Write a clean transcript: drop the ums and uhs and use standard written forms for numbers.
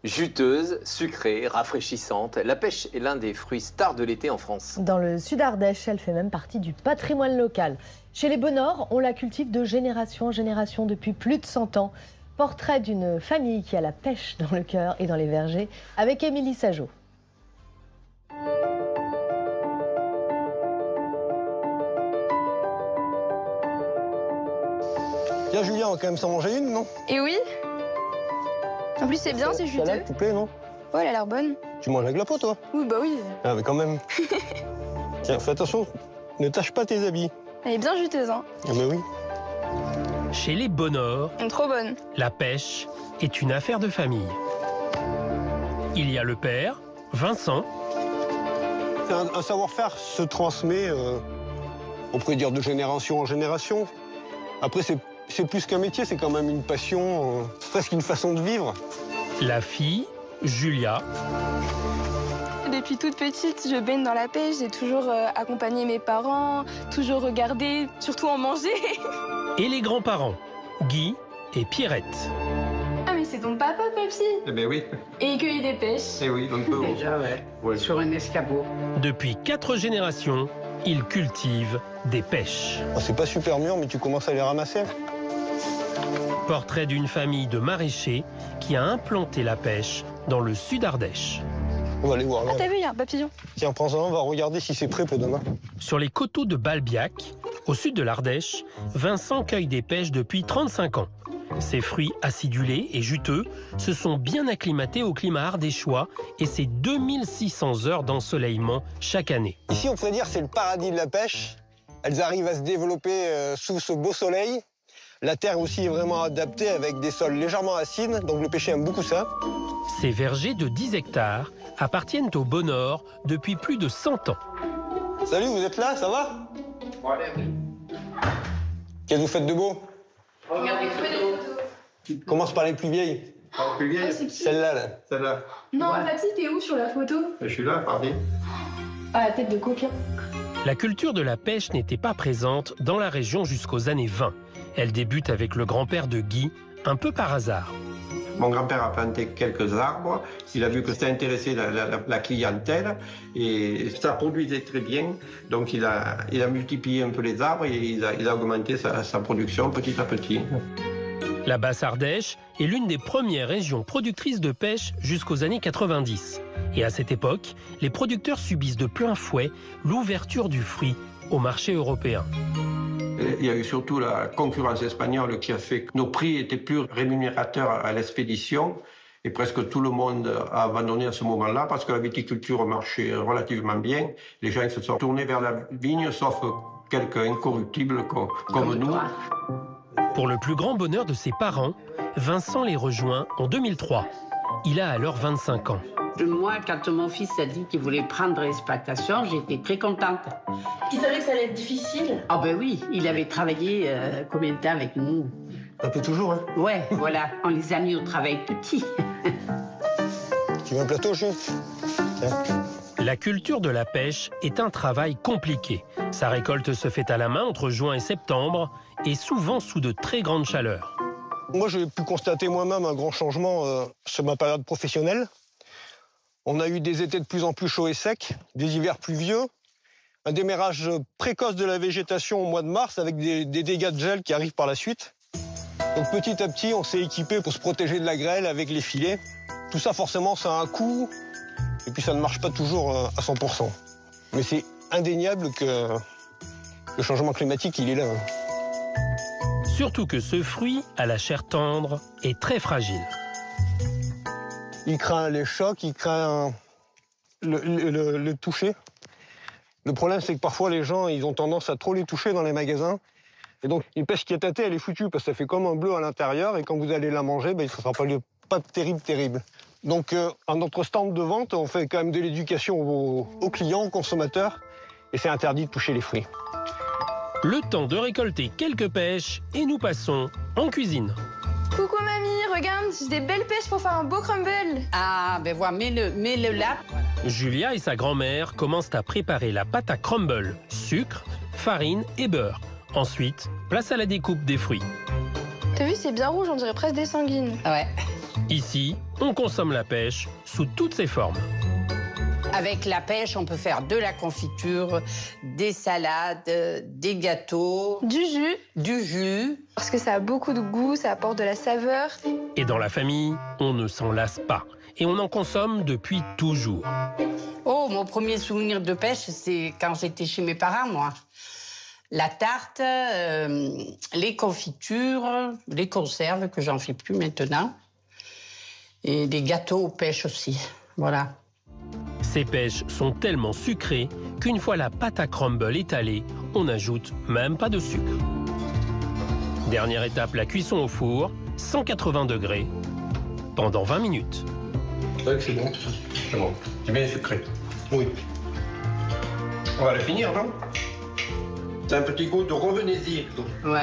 Juteuse, sucrée, rafraîchissante, la pêche est l'un des fruits stars de l'été en France. Dans le sud Ardèche, elle fait même partie du patrimoine local. Chez les Bonheurs, on la cultive de génération en génération depuis plus de 100 ans. Portrait d'une famille qui a la pêche dans le cœur et dans les vergers, avec Émilie Sajot. Tiens Julien, on va quand même s'en manger une, non? Et oui. En plus c'est bien, c'est juteux. Salade, tout plaît, non? Ouais, elle a l'air bonne. Tu manges avec la peau, toi? Oui, bah oui. Ah, mais quand même. Tiens, fais attention, ne tâche pas tes habits. Elle est bien juteuse, hein. Ah, mais oui. Chez les Bonheurs, Elle est trop bonne. la pêche est une affaire de famille. Il y a le père, Vincent, Un savoir-faire se transmet, on pourrait dire de génération en génération. Après, c'est plus qu'un métier, c'est quand même une passion, presque une façon de vivre. la fille, Julia, Depuis toute petite, je baigne dans la pêche. J'ai toujours accompagné mes parents, toujours regardé, surtout en manger. et les grands-parents, Guy et Pierrette. Ah mais c'est ton papa, papy. Eh ben oui, Et il cueille des pêches. eh oui, donc Déjà, ouais. Sur un escabeau. Depuis 4 générations, ils cultivent des pêches. Oh, c'est pas super mûr, mais tu commences à les ramasser. Portrait d'une famille de maraîchers qui a implanté la pêche dans le sud Ardèche. On va aller voir là. Ah t'as vu, il y a un papillon. Tiens, prends-en un, on va regarder si c'est prêt pour demain. Sur les coteaux de Balbiac, au sud de l'Ardèche, Vincent cueille des pêches depuis 35 ans. Ses fruits acidulés et juteux se sont bien acclimatés au climat ardéchois et ses 2600 heures d'ensoleillement chaque année. Ici, on pourrait dire c'est le paradis de la pêche. Elles arrivent à se développer sous ce beau soleil. La terre aussi est vraiment adaptée avec des sols légèrement acides, donc le pêcher aime beaucoup ça. Ces vergers de 10 hectares appartiennent aux Bonheurs depuis plus de 100 ans. Salut, vous êtes là, ça va? Qu'est-ce que vous faites de beau? Regarde les photos. Commence par les plus vieilles. pas plus vieille, Celle-là, là. celle-là. Non, papy, t'es où sur la photo? Je suis là, pardon. Ah, la tête de coquin. La culture de la pêche n'était pas présente dans la région jusqu'aux années 20. Elle débute avec le grand-père de Guy, un peu par hasard. Mon grand-père a planté quelques arbres. Il a vu que ça intéressait la clientèle et ça produisait très bien. Donc il a multiplié un peu les arbres et il a augmenté sa production petit à petit. La Basse-Ardèche est l'une des premières régions productrices de pêche jusqu'aux années 90. Et à cette époque, les producteurs subissent de plein fouet l'ouverture du fruit au marché européen. Il y a eu surtout la concurrence espagnole qui a fait que nos prix étaient plus rémunérateurs à l'expédition. Et presque tout le monde a abandonné à ce moment-là parce que la viticulture marchait relativement bien. Les gens se sont tournés vers la vigne, sauf quelques incorruptibles comme nous. Pour le plus grand bonheur de ses parents, Vincent les rejoint en 2003. Il a alors 25 ans. Moi, quand mon fils a dit qu'il voulait prendre l'exploitation, j'étais très contente. Il savait que ça allait être difficile. Ah ben oui, il avait travaillé combien de temps avec nous? Un peu toujours, hein. Ouais, voilà, on les a mis au travail petit. Tu veux un plateau, Jules? Tiens. La culture de la pêche est un travail compliqué. Sa récolte se fait à la main entre juin et septembre et souvent sous de très grandes chaleurs. Moi, j'ai pu constater moi-même un grand changement sur ma période professionnelle. On a eu des étés de plus en plus chauds et secs, des hivers pluvieux, un démarrage précoce de la végétation au mois de mars avec des dégâts de gel qui arrivent par la suite. Donc petit à petit, on s'est équipé pour se protéger de la grêle avec les filets. Tout ça, forcément, ça a un coût et puis ça ne marche pas toujours à 100%. Mais c'est indéniable que le changement climatique, il est là. Surtout que ce fruit, à la chair tendre, est très fragile. Il craint les chocs, il craint le toucher. Le problème, c'est que parfois, les gens, ils ont tendance à trop les toucher dans les magasins. Et donc, une pêche qui est tâtée, elle est foutue, parce que ça fait comme un bleu à l'intérieur, et quand vous allez la manger, ben, ça ne sera pas terrible. Donc, à notre stand de vente, on fait quand même de l'éducation aux clients, aux consommateurs, et c'est interdit de toucher les fruits. Le temps de récolter quelques pêches et nous passons en cuisine. Coucou mamie, regarde, j'ai des belles pêches pour faire un beau crumble. Ah, ben voilà, mets-le là. Julia et sa grand-mère commencent à préparer la pâte à crumble, sucre, farine et beurre. Ensuite, place à la découpe des fruits. T'as vu, c'est bien rouge, on dirait presque des sanguines. Ouais. Ici, on consomme la pêche sous toutes ses formes. Avec la pêche, on peut faire de la confiture, des salades, des gâteaux, Du jus, parce que ça a beaucoup de goût, ça apporte de la saveur. Et dans la famille, on ne s'en lasse pas. Et on en consomme depuis toujours. Oh, mon premier souvenir de pêche, c'est quand j'étais chez mes parents, moi. La tarte, les confitures, les conserves, que j'en fais plus maintenant. Et des gâteaux aux pêches aussi, voilà. Ces pêches sont tellement sucrées qu'une fois la pâte à crumble étalée, on n'ajoute même pas de sucre. Dernière étape, la cuisson au four, 180 degrés, pendant 20 minutes. C'est vrai que c'est bon, c'est bon. C'est bien sucré. Oui. On va le finir, non? C'est un petit goût de revenez-y. Ouais.